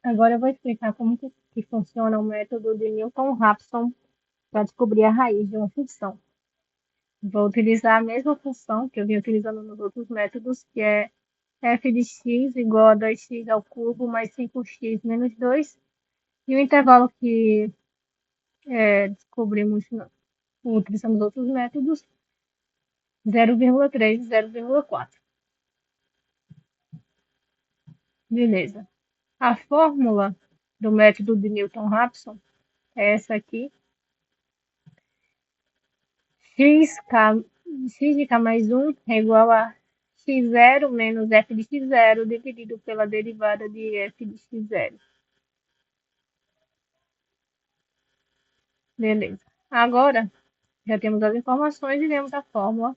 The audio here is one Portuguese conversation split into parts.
Agora eu vou explicar como que funciona o método de Newton-Raphson para descobrir a raiz de uma função. Vou utilizar a mesma função que eu vim utilizando nos outros métodos, que é f de x igual a 2x ao cubo mais 5x menos 2. E o intervalo que descobrimos utilizando os outros métodos, 0,3 e 0,4. Beleza. A fórmula do método de Newton-Raphson é essa aqui. X de k mais 1 é igual a x0 menos f de x0 dividido pela derivada de f de x0. Beleza. Agora, já temos as informações e temos a fórmula.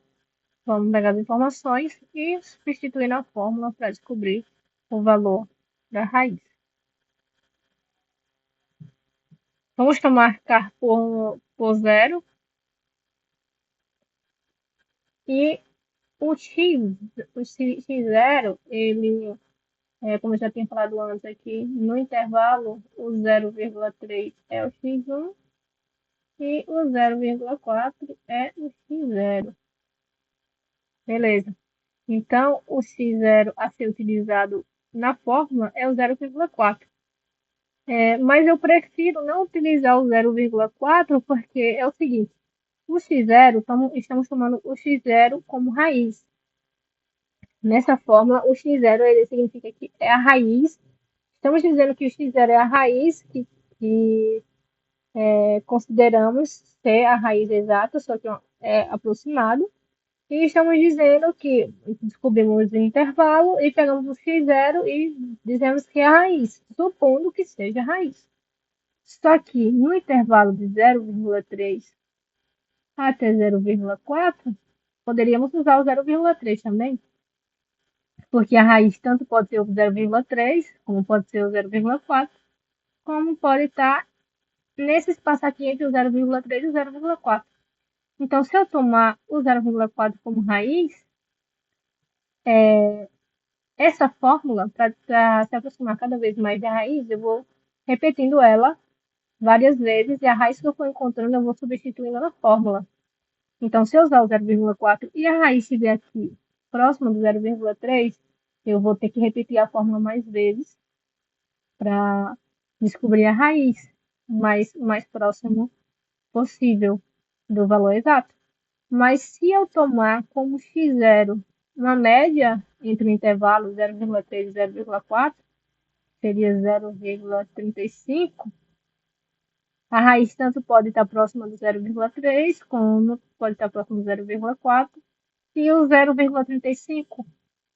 Vamos pegar as informações e substituir na fórmula para descobrir o valor da raiz. Vamos marcar por zero. E o x0, ele, como eu já tinha falado antes aqui, no intervalo, o 0,3 é o x1 e o 0,4 é o x0. Beleza. Então, o x0 a ser utilizado na fórmula é o 0,4. Mas eu prefiro não utilizar o 0,4 porque é o seguinte, o x0, estamos tomando o x0 como raiz. Nessa fórmula, o x0 ele significa que é a raiz. Estamos dizendo que o x0 é a raiz que consideramos ser a raiz exata, só que é aproximado. E estamos dizendo que descobrimos o intervalo e pegamos o x0 e dizemos que é a raiz, supondo que seja a raiz. Só que no intervalo de 0,3 até 0,4, poderíamos usar o 0,3 também, porque a raiz tanto pode ser o 0,3, como pode ser o 0,4, como pode estar nesse espaço aqui entre o 0,3 e o 0,4. Então, se eu tomar o 0,4 como raiz, essa fórmula, para se aproximar cada vez mais da raiz, eu vou repetindo ela várias vezes e a raiz que eu for encontrando eu vou substituindo na fórmula. Então, se eu usar o 0,4 e a raiz estiver aqui próxima do 0,3, eu vou ter que repetir a fórmula mais vezes para descobrir a raiz mais próximo possível do valor exato. Mas se eu tomar como x0 uma média entre o intervalo 0,3 e 0,4, seria 0,35, a raiz tanto pode estar próxima do 0,3 como pode estar próxima do 0,4, e o 0,35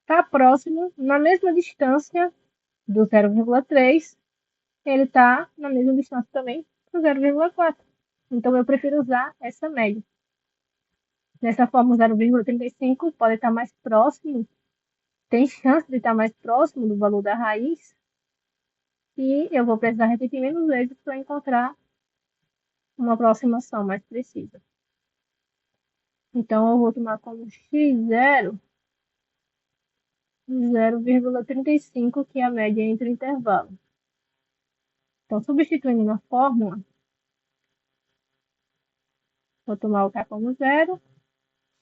está próximo, na mesma distância do 0,3, ele está na mesma distância também do 0,4. Então, eu prefiro usar essa média. Nessa forma, o 0,35 pode estar mais próximo, tem chance de estar mais próximo do valor da raiz, e eu vou precisar repetir menos vezes para encontrar uma aproximação mais precisa. Então, eu vou tomar como x0 0,35, que é a média entre o intervalo. Então, substituindo na fórmula, vou tomar o k como zero,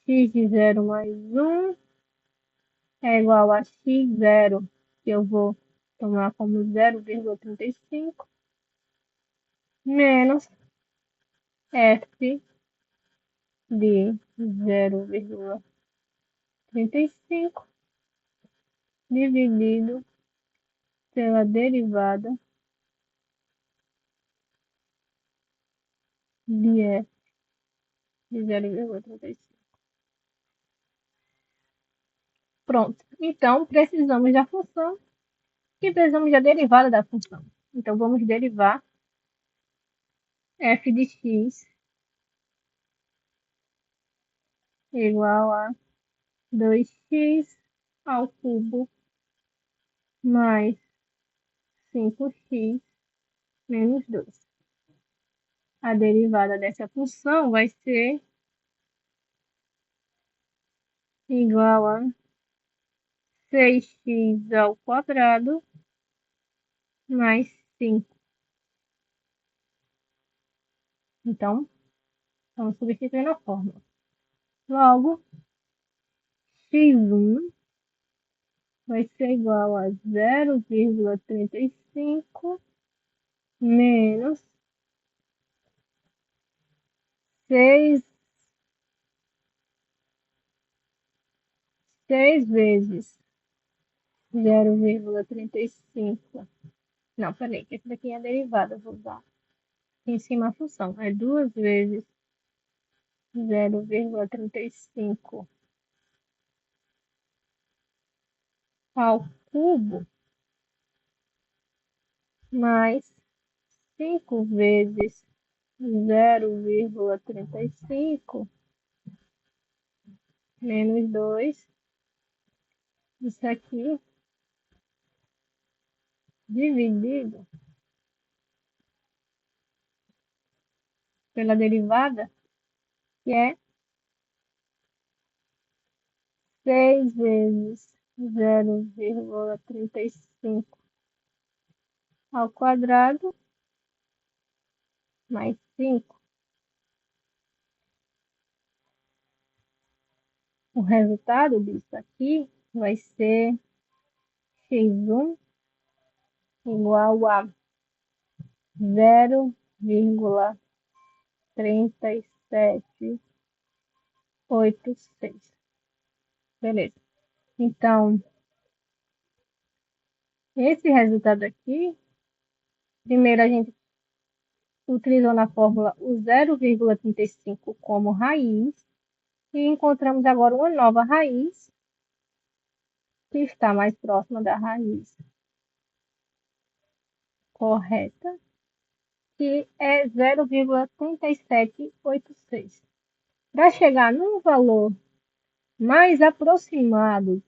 x de 0 mais 1 é igual a x0, que eu vou tomar como 0,35, menos f de 0,35 dividido pela derivada de f de 0,35. Pronto. Então, precisamos da função e precisamos da derivada da função. Então, vamos derivar f de x igual a 2x ao cubo mais 5x menos 2. A derivada dessa função vai ser igual a 6x ao quadrado mais 5. Então, vamos substituir na fórmula. Logo, x1 vai ser igual a 0,35 menos 6 vezes 0,35. Não, peraí, que esse daqui é a derivada, vou usar aqui em cima a função. É 2 vezes 0,35 ao cubo mais 5 vezes 0,35 menos 2. Isso aqui dividido pela derivada, que é 6 vezes 0,35 ao quadrado mais 5. O resultado disso aqui vai ser x1 igual a 0,3786. Beleza. Então, esse resultado aqui, primeiro a gente utilizou na fórmula o 0,35 como raiz e encontramos agora uma nova raiz que está mais próxima da raiz correta, que é 0,3786. Para chegar num valor mais aproximado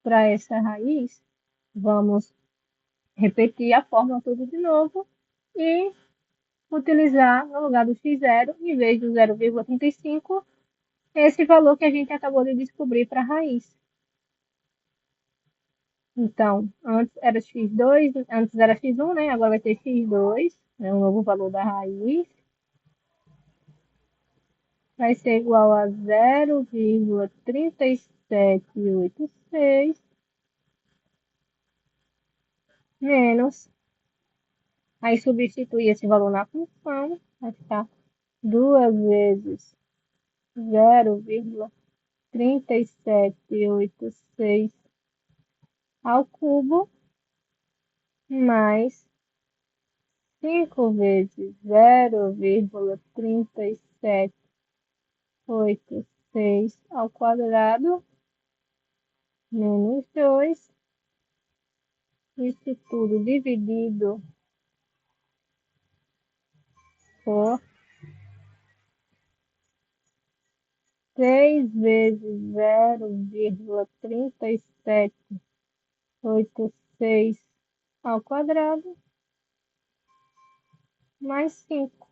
para essa raiz, vamos repetir a fórmula tudo de novo e utilizar no lugar do x0, em vez do 0,35, esse valor que a gente acabou de descobrir para a raiz. Então, antes era x2, antes era x1, né? Agora vai ter x2, né? O novo valor da raiz. Vai ser igual a 0,3786 menos. Aí substituir esse valor na função, vai ficar 2 vezes 0,3786 ao cubo mais 5 vezes 0,3786 ao quadrado menos 2. Isso tudo dividido por 6 vezes 0,3786 ao quadrado mais 5.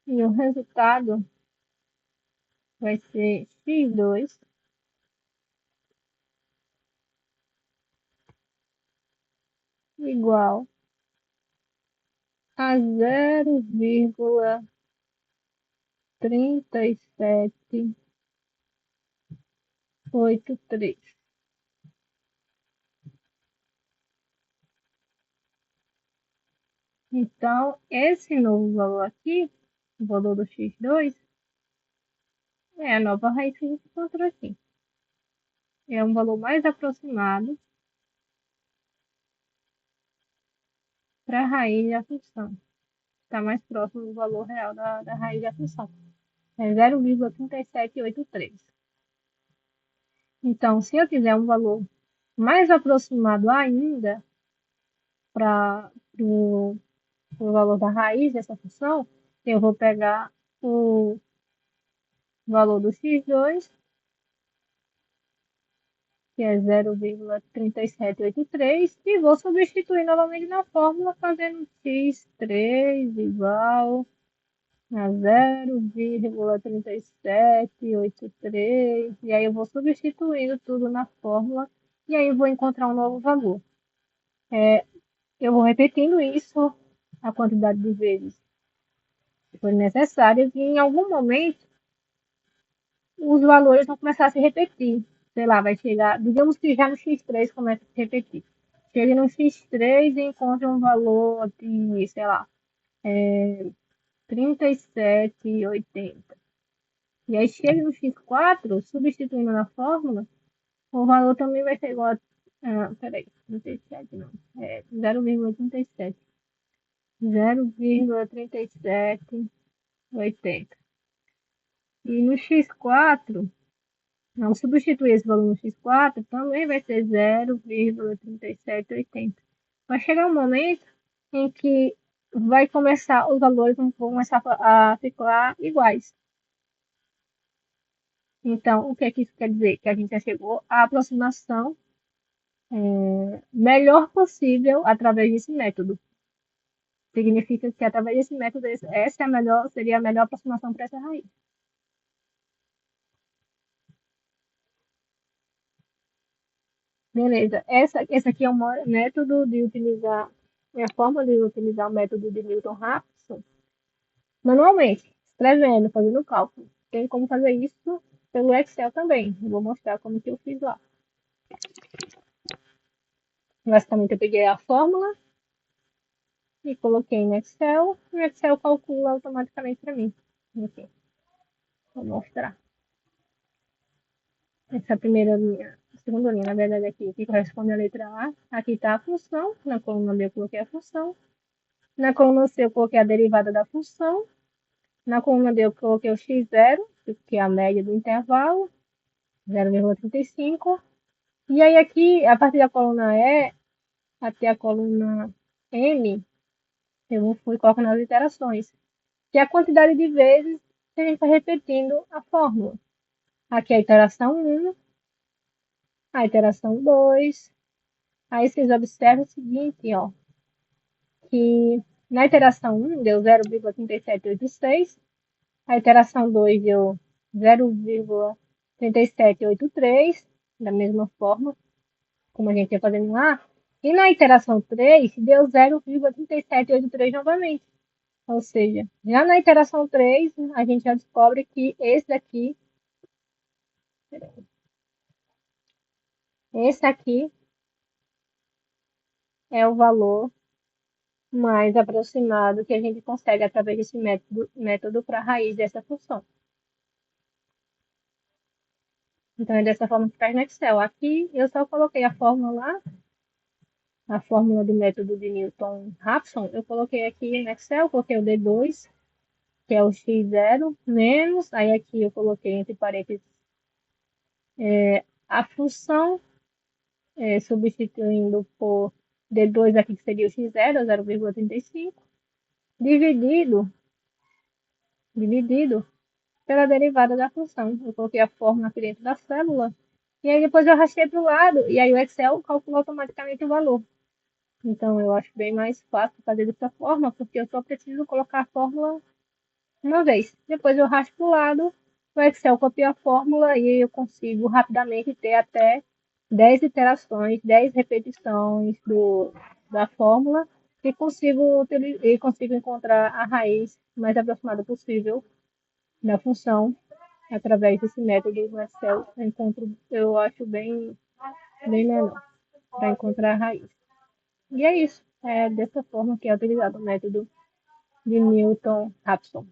E o resultado vai ser x2 igual a 0,3783. Então, esse novo valor aqui, o valor do x2, é a nova raiz que a gente encontrou aqui. É um valor mais aproximado para a raiz da função. Está mais próximo do valor real da raiz da função. É 0,3783. Então, se eu quiser um valor mais aproximado ainda para o valor da raiz dessa função, eu vou pegar o valor do x2, que é 0,3783, e vou substituir novamente na fórmula, fazendo x3 igual a 0,3783, e aí eu vou substituindo tudo na fórmula, e aí eu vou encontrar um novo valor. Eu vou repetindo isso a quantidade de vezes que for necessárias, e em algum momento os valores vão começar a se repetir. Sei lá, vai chegar, digamos que já no X3 começa a se repetir. Chega no X3 e encontra um valor de, sei lá, 37,80. E aí chega no X4, substituindo na fórmula, o valor também vai ser igual a. Peraí, 37 não. É 0,37. 0,3780. E no X4, vamos substituir esse valor no X4, também vai ser 0,3780. Vai chegar um momento em que vai começar, os valores vão começar a ficar iguais. Então, o que é que isso quer dizer? Que a gente já chegou à aproximação melhor possível através desse método. Significa que através desse método, essa é a melhor, seria a melhor aproximação para essa raiz. Beleza. Esse aqui é o método de utilizar, é a forma de utilizar o método de Newton-Raphson manualmente, escrevendo, fazendo cálculo. Tem como fazer isso pelo Excel também. Eu vou mostrar como que eu fiz lá. Basicamente, eu peguei a fórmula e coloquei no Excel. E o Excel calcula automaticamente para mim. Aqui, vou mostrar. Essa primeira linha, a segunda linha, na verdade, aqui, que corresponde à letra A. Aqui está a função. Na coluna B eu coloquei a função. Na coluna C eu coloquei a derivada da função. Na coluna D eu coloquei o x0, que é a média do intervalo, 0,35. E aí aqui, a partir da coluna E até a coluna M, eu fui colocando as iterações, que é a quantidade de vezes que a gente está repetindo a fórmula. Aqui é a iteração 1, a iteração 2. Aí vocês observam o seguinte, ó, que na iteração 1 deu 0,3786, a iteração 2 deu 0,3783, da mesma forma como a gente ia fazendo lá. E na iteração 3 deu 0,3783 novamente. Ou seja, já na iteração 3, a gente já descobre que esse aqui é o valor mais aproximado que a gente consegue através desse método para a raiz dessa função. Então, é dessa forma que faz no Excel. Aqui, eu só coloquei a fórmula lá, a fórmula do método de Newton-Raphson. Eu coloquei aqui no Excel, coloquei o D2, que é o x0, menos, aí aqui eu coloquei entre parênteses a função, substituindo por D2 aqui, que seria o x0, 0,35, dividido pela derivada da função. Eu coloquei a fórmula aqui dentro da célula, e aí depois eu arrastei para o lado, e aí o Excel calcula automaticamente o valor. Então, eu acho bem mais fácil fazer dessa forma, porque eu só preciso colocar a fórmula uma vez. Depois eu raspo para o lado, o Excel copia a fórmula e eu consigo rapidamente ter até 10 iterações, 10 repetições da fórmula e consigo encontrar a raiz mais aproximada possível da função através desse método do Excel. Eu acho bem melhor para encontrar a raiz. E é isso. É dessa forma que é utilizado o método de Newton-Raphson.